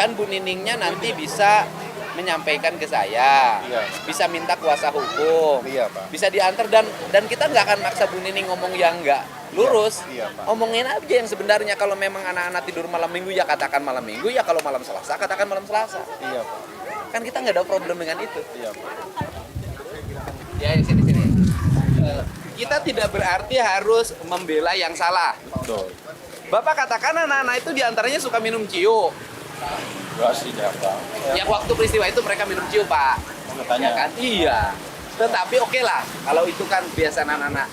Dan Bu Niningnya nanti bisa menyampaikan ke saya, Iya. bisa minta kuasa hukum, Iya, Pak. bisa diantar dan kita nggak akan maksa Bu Nining ngomong yang nggak lurus. Iya, Pak. Omongin aja yang sebenarnya. Kalau memang anak-anak tidur malam minggu ya katakan malam minggu, ya kalau malam Selasa katakan malam Selasa. Iya, Pak. Kan kita nggak ada problem dengan itu. Iya, Pak. Ya di sini. Kita tidak berarti harus membela yang salah. Betul. Bapak katakan anak-anak itu diantaranya suka minum ciu. Enggak sih, ya, Pak. Yang waktu peristiwa itu mereka minum ciu, Pak. Katanya. Ya kan? Iya. Tetapi oke lah, kalau itu kan biasa anak-anak.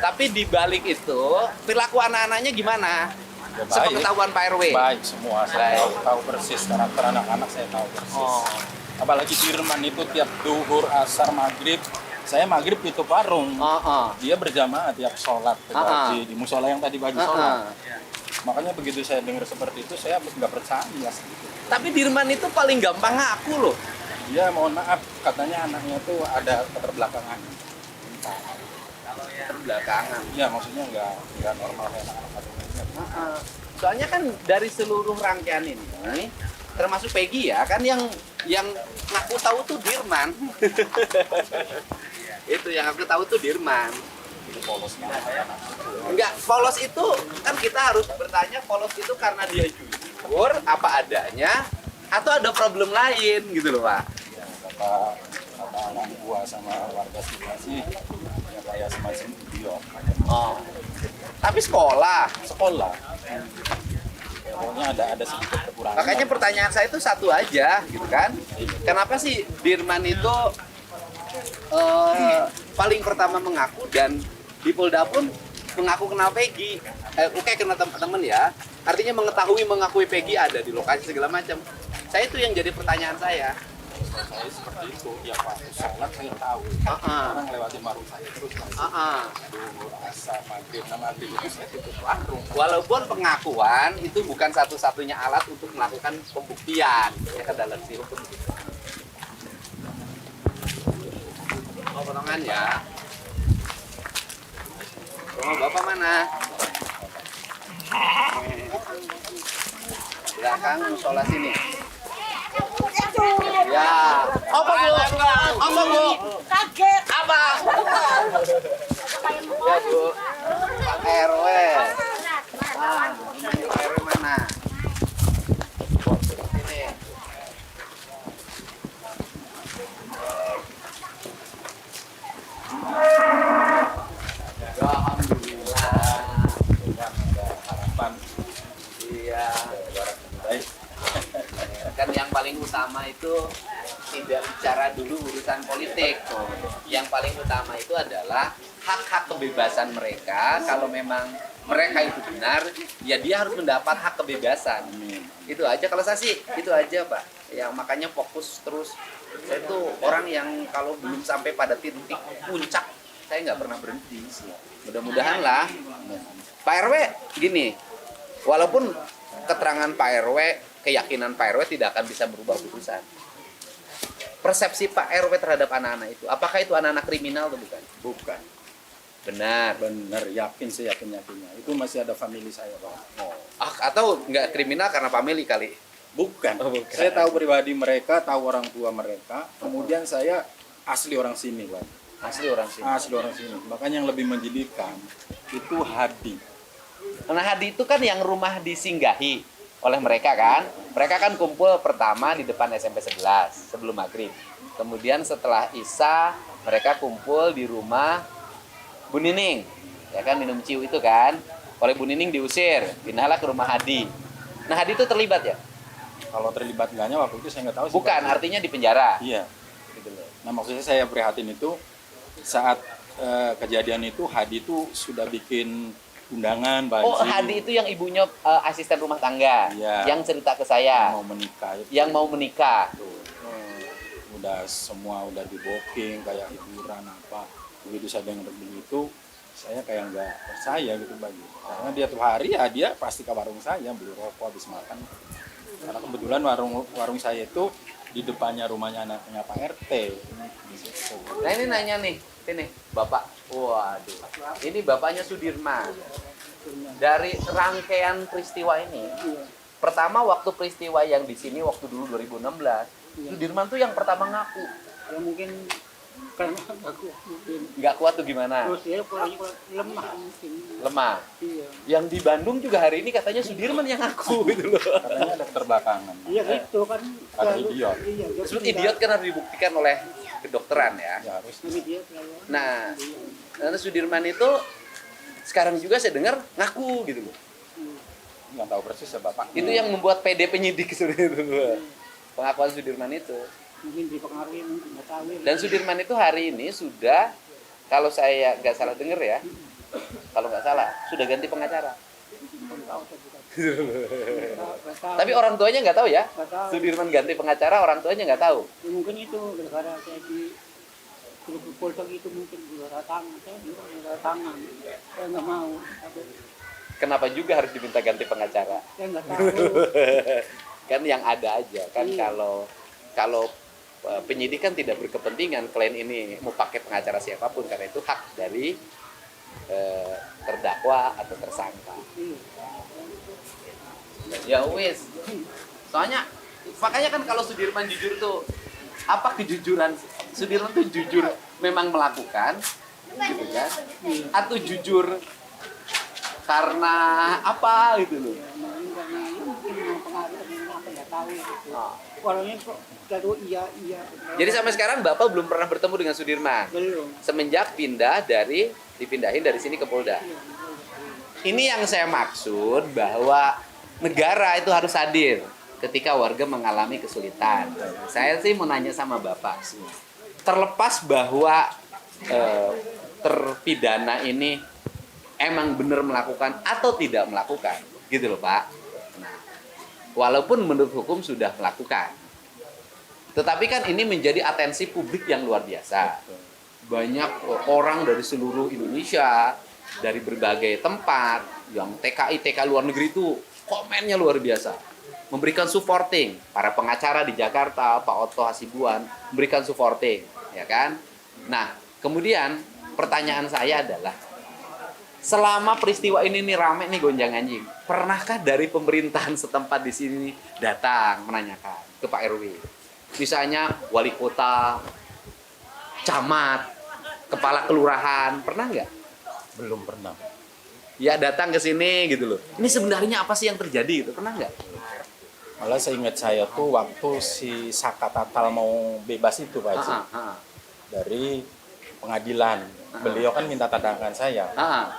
Tapi di balik itu, perilaku anak-anaknya gimana? Ya, baik. Sepengetahuan Pak RW. Baik semua, saya Baik. tahu persis karakter anak-anak, saya tahu persis. Oh. Apalagi Firman itu tiap duhur, asar, maghrib, saya maghrib tutup warung. Dia berjamaah tiap sholat di musola yang tadi pagi sholat. Makanya begitu saya dengar seperti itu, saya nggak percaya. Tapi Dirman itu paling gampang ngaku loh. Dia mohon maaf, katanya anaknya tuh ada keterbelakangan. Terbelakangan. Iya, maksudnya nggak normal kayak anak-anak pada umumnya. Soalnya kan dari seluruh rangkaian ini, termasuk Peggy ya, kan yang aku tahu tuh Dirman. Itu yang aku tahu tuh Dirman. Itu polosnya. Enggak, polos itu kan kita harus bertanya polos itu karena dia jujur apa adanya atau ada problem lain gitu loh, Pak. Ya, kata orang tua sama warga sekitar sih, ya kayak semacam idiot. Oh. Tapi sekolah. Ya, pokoknya ada sedikit kekurangan. Makanya pertanyaan saya itu satu aja gitu kan. Kenapa sih Dirman itu paling pertama mengaku dan di Polda pun mengaku kenal Peggy. Oke, kenal teman-teman ya. Artinya mengakui Peggy ada di lokasi segala macam. Saya itu yang jadi pertanyaan saya. Saya seperti itu, ya Pak, sholat saya tahu. Orang lewatin warung saya terus duhur, asar, maghrib itu saya tutup warung. Walaupun pengakuan itu bukan satu-satunya alat untuk melakukan pembuktian ya ke dalam si hukum. Oh, potongan ya. Rumah Bapak mana? Belakang musola sini. Ya. Apa Bu? Apa Bu? Kaget. Apa? Ya Bu. Pak RW. Pak RW mana? Sini. Ya, alhamdulillah. Ada harapan. Iya. Barat lebih baik. Kan yang paling utama itu tidak bicara dulu urusan politik. Yang paling utama itu adalah hak-hak kebebasan mereka. Kalau memang mereka itu benar, ya dia harus mendapat hak kebebasan. Itu aja kalau saya sih, itu aja Pak. Yang makanya fokus terus. Saya itu orang yang kalau belum sampai pada titik puncak, saya nggak pernah berhenti. Mudah-mudahan lah. Pak RW gini, walaupun keterangan Pak RW, keyakinan Pak RW tidak akan bisa merubah putusan. Persepsi Pak RW terhadap anak-anak itu, apakah itu anak-anak kriminal atau bukan? Bukan. Benar. Benar, yakin sih, yakin-yakinnya. Itu masih ada family saya, Pak. Atau nggak kriminal karena family kali? Bukan. Oh, bukan. Saya tahu pribadi mereka, tahu orang tua mereka. Kemudian saya asli orang sini, Pak. Asli orang sini. Asli orang sini. Makanya yang lebih menjadikan itu Hadi. Nah Hadi itu kan yang rumah disinggahi oleh mereka kan. Mereka kan kumpul pertama di depan SMP 11 sebelum maghrib. Kemudian setelah Isya mereka kumpul di rumah Bu Nining. Ya kan minum ciu itu kan. Oleh Bu Nining diusir, pindahlah ke rumah Hadi. Nah Hadi itu terlibat ya? Kalau terlibat enggaknya waktu itu saya nggak tahu sih. Bukan, Pak. artinya di penjara. Iya. Gitu loh. Nah maksudnya saya prihatin itu saat kejadian itu Hadi itu sudah bikin undangan Pak Oh Haji. Hadi itu yang ibunya asisten rumah tangga. Iya. Yang cerita ke saya. Mau menikah itu. Yang mau menikah. Udah semua udah di booking kayak hiburan apa. Begitu saya dengar begitu, saya kayak nggak percaya gitu bagi. Karena dia tiap hari ya dia pasti ke warung saya beli rokok habis makan. Karena kebetulan warung saya itu di depannya rumahnya anaknya Pak RT. Di situ. Nah ini nanya nih, ini Bapak. Waduh, ini Bapaknya Sudirman. Dari rangkaian peristiwa ini, Pertama waktu peristiwa yang di sini waktu dulu 2016, Iya. Sudirman tuh yang pertama ngaku. Ya mungkin karena aku mungkin. Nggak kuat tuh gimana? Terus ya pokoknya lemah mungkin. Lemah. Iya. Yang di Bandung juga hari ini katanya Sudirman yang ngaku gitu loh. Katanya ada keterbelakangan. Iya gitu kan. Ada Selalu- idiot. Iya. dia Disebut tidak- idiot kan harus dibuktikan oleh kedokteran ya. Ya harus. Idiot lah ya. Nah, karena Sudirman itu sekarang juga saya dengar ngaku gitu loh. Nggak tahu persis ya Bapak. Itu yang membuat PD penyidik sebenarnya itu. Pengakuan Sudirman itu. Mungkin dipengaruhi mungkin nggak tahu. ya. Dan Sudirman itu hari ini sudah, kalau saya nggak salah dengar ya, kalau nggak salah sudah ganti pengacara. Belum tahu saya juga. Nggak tahu. Tapi orang tuanya nggak tahu ya. Nggak tahu. Sudirman ganti pengacara, orang tuanya nggak tahu. Ya, mungkin itu gara-gara saya di grup polsek itu mungkin juga tangan. Saya juga gara tangan. Saya nggak mau. Kenapa juga harus diminta ganti pengacara? Saya nggak tahu. Kan yang ada aja kan. Iya. Kalau penyidik kan tidak berkepentingan klien ini mau pakai pengacara siapapun, karena itu hak dari terdakwa atau tersangka. Iya. Ya wis. Soalnya makanya kan kalau Sudirman jujur tuh, apa kejujuran Sudirman tuh jujur memang melakukan gitu kan, atau jujur karena apa gitu loh. Mungkin karena ya mungkin memang pengaruh dengan apa nggak tahu gitu. Oh. Orangnya kok kalau iya. Jadi sampai sekarang Bapak belum pernah bertemu dengan Sudirman belum. semenjak dipindahin dari sini ke Polda. Iya. Ini yang saya maksud, bahwa negara itu harus hadir ketika warga mengalami kesulitan. Saya sih mau nanya sama Bapak, terlepas bahwa terpidana ini emang benar melakukan atau tidak melakukan, gitu loh Pak. Nah, walaupun menurut hukum sudah melakukan, tetapi kan ini menjadi atensi publik yang luar biasa. Banyak orang dari seluruh Indonesia, dari berbagai tempat, yang TK luar negeri itu komennya luar biasa, memberikan supporting. Para pengacara di Jakarta, Pak Otto Hasibuan, memberikan supporting, ya kan? Nah, kemudian pertanyaan saya adalah, selama peristiwa ini nih rame nih gonjang anjing, pernahkah dari pemerintahan setempat di sini datang menanyakan ke Pak RW? Misalnya wali kota, camat, kepala kelurahan, pernah nggak? Belum pernah. Ya datang ke sini gitu loh. Ini sebenarnya apa sih yang terjadi gitu? Pernah nggak? Malah seingat saya tuh waktu si Saka Tatal mau bebas itu Pak Haji, dari pengadilan. Beliau kan minta tanda tangan saya. Nah,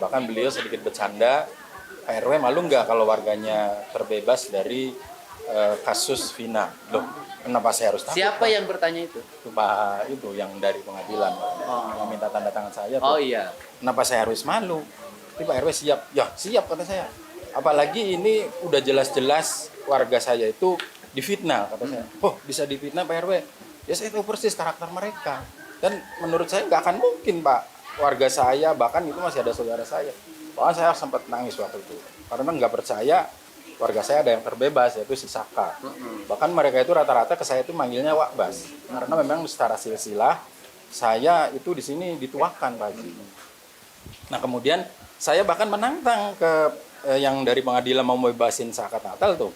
bahkan beliau sedikit bercanda, Pak RW malu nggak kalau warganya terbebas dari kasus Vina? Loh, kenapa saya harus takut? Siapa Pak? yang bertanya itu? Itu Pak itu yang dari pengadilan, yang minta tanda tangan saya. Oh Tuh. iya. Kenapa saya harus malu? Tapi Pak RW siap. Ya siap kata saya. Apalagi ini udah jelas-jelas warga saya itu difitnah kata saya. Oh bisa difitnah Pak RW? Ya saya tahu persis karakter mereka. Dan menurut saya nggak akan mungkin Pak, warga saya bahkan itu masih ada saudara saya. Bahkan saya sempat nangis waktu itu karena nggak percaya warga saya ada yang terbebas, yaitu si Saka. Bahkan mereka itu rata-rata ke saya itu manggilnya Wak Bas, karena memang secara silsilah saya itu di sini dituakan Pak Haji. Nah kemudian saya bahkan menantang ke yang dari pengadilan mau bebasin Saka Tatal tuh,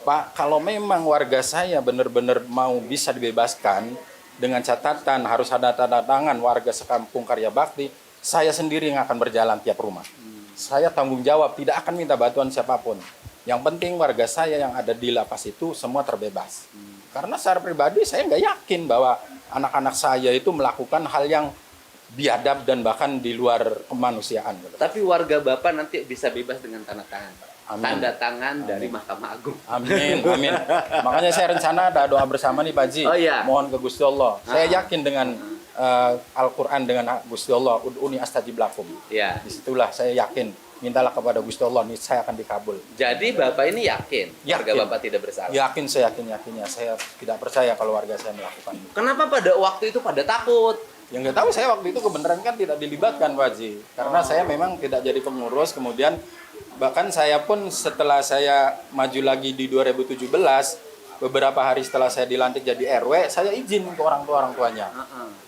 Pak, kalau memang warga saya benar-benar mau bisa dibebaskan dengan catatan harus ada tanda tangan warga sekampung Karya Bakti, saya sendiri yang akan berjalan tiap rumah. Saya tanggung jawab, tidak akan minta bantuan siapapun. Yang penting warga saya yang ada di lapas itu semua terbebas. Karena secara pribadi saya nggak yakin bahwa anak-anak saya itu melakukan hal yang biadab dan bahkan di luar kemanusiaan. Tapi warga Bapak nanti bisa bebas dengan tanda tangan. Amin. Tanda tangan dari Mahkamah Agung. Amin, amin. Makanya saya rencana ada doa bersama nih Pak Haji. Oh, iya. Mohon ke Gusti Allah. Saya yakin dengan Al-Quran dengan Gusti Allah, ud'uni astajib lakum. Ya. Disitulah saya yakin, mintalah kepada Gusti Allah, nih saya akan dikabul. Jadi Bapak ini yakin warga Yakin. Bapak tidak bersalah. Yakin, saya yakinnya. Saya tidak percaya kalau warga saya melakukan itu. Kenapa pada waktu itu pada takut? Yang nggak tahu saya waktu itu kebenaran kan tidak dilibatkan Pak Haji. Karena saya memang tidak jadi pengurus, kemudian bahkan saya pun setelah saya maju lagi di 2017, beberapa hari setelah saya dilantik jadi RW, saya izin ke orang tuanya.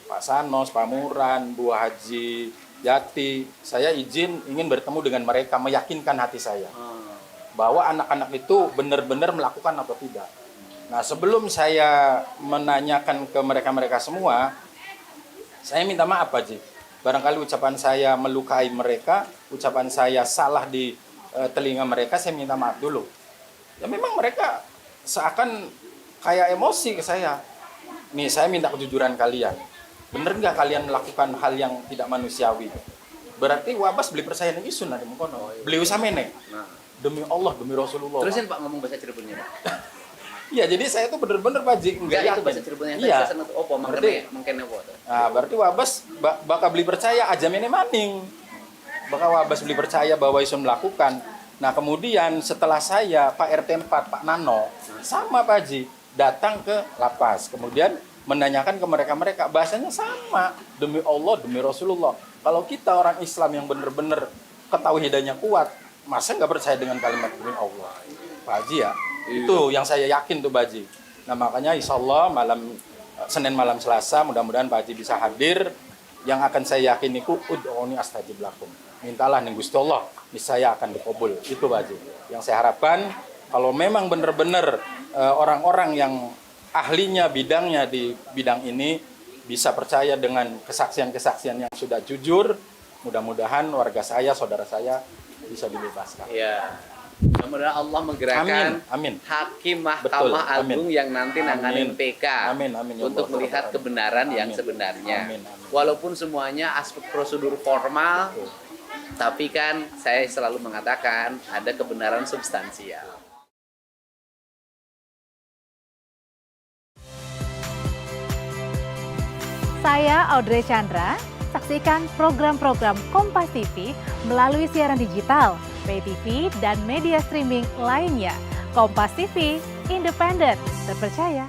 Pak Sanos, Pak Muran, Bu Haji Yati, saya izin ingin bertemu dengan mereka, meyakinkan hati saya. bahwa anak-anak itu benar-benar melakukan atau tidak. Nah, sebelum saya menanyakan ke mereka-mereka semua, saya minta maaf Pak Haji. Barangkali ucapan saya melukai mereka, ucapan saya salah di telinga mereka, saya minta maaf dulu. Ya memang mereka seakan kayak emosi ke saya. Nih, saya minta kejujuran kalian. Bener nggak kalian melakukan hal yang tidak manusiawi? Berarti wabas beli percaya ning isun ada mengkono. Beli usamene. Nah. Demi Allah, demi Rasulullah. Terusin Pak ngomong bahasa Cirebonnya, Pak. Iya, jadi saya tuh bener-bener Pak Haji Enggak itu yakin. bahasa Cirebonnya. Iya. Saya seneng opo Berarti- mungkin apa tuh. Nah, berarti wabas bakal beli percaya aja mene maning. Bakal wabas beli percaya bahwa isun melakukan. Nah, kemudian setelah saya Pak RT 4 Pak Nano sama Pak Haji datang ke lapas. Kemudian menanyakan ke mereka-mereka, bahasanya sama, demi Allah, demi Rasulullah. Kalau kita orang Islam yang benar-benar ketauhidannya kuat, masa nggak percaya dengan kalimat demi Allah? Pak Haji ya, itu yang saya yakin tuh Pak Haji. Nah makanya insya Allah Senin malam Selasa, mudah-mudahan Pak Haji bisa hadir. Yang akan saya yakin itu, ud'uni astajib lakum. Mintalah ning Gusti Allah, niscaya akan dikabul. Itu Pak Haji. Yang saya harapkan, kalau memang benar-benar orang-orang yang ahlinya bidangnya di bidang ini bisa percaya dengan kesaksian-kesaksian yang sudah jujur, mudah-mudahan warga saya, saudara saya bisa dibebaskan. Iya. Mudah-mudahan Allah menggerakkan Amin. hakim Betul, Mahkamah amin. Agung yang nanti nanganin Amin. PK Amin, amin, ya untuk Allah. melihat kebenaran yang Amin. sebenarnya. Amin, amin. Walaupun semuanya aspek prosedur formal, tapi kan saya selalu mengatakan ada kebenaran substansial. Saya Audrey Chandra, saksikan program-program Kompas TV melalui siaran digital, pay TV, dan media streaming lainnya. Kompas TV, independen, terpercaya.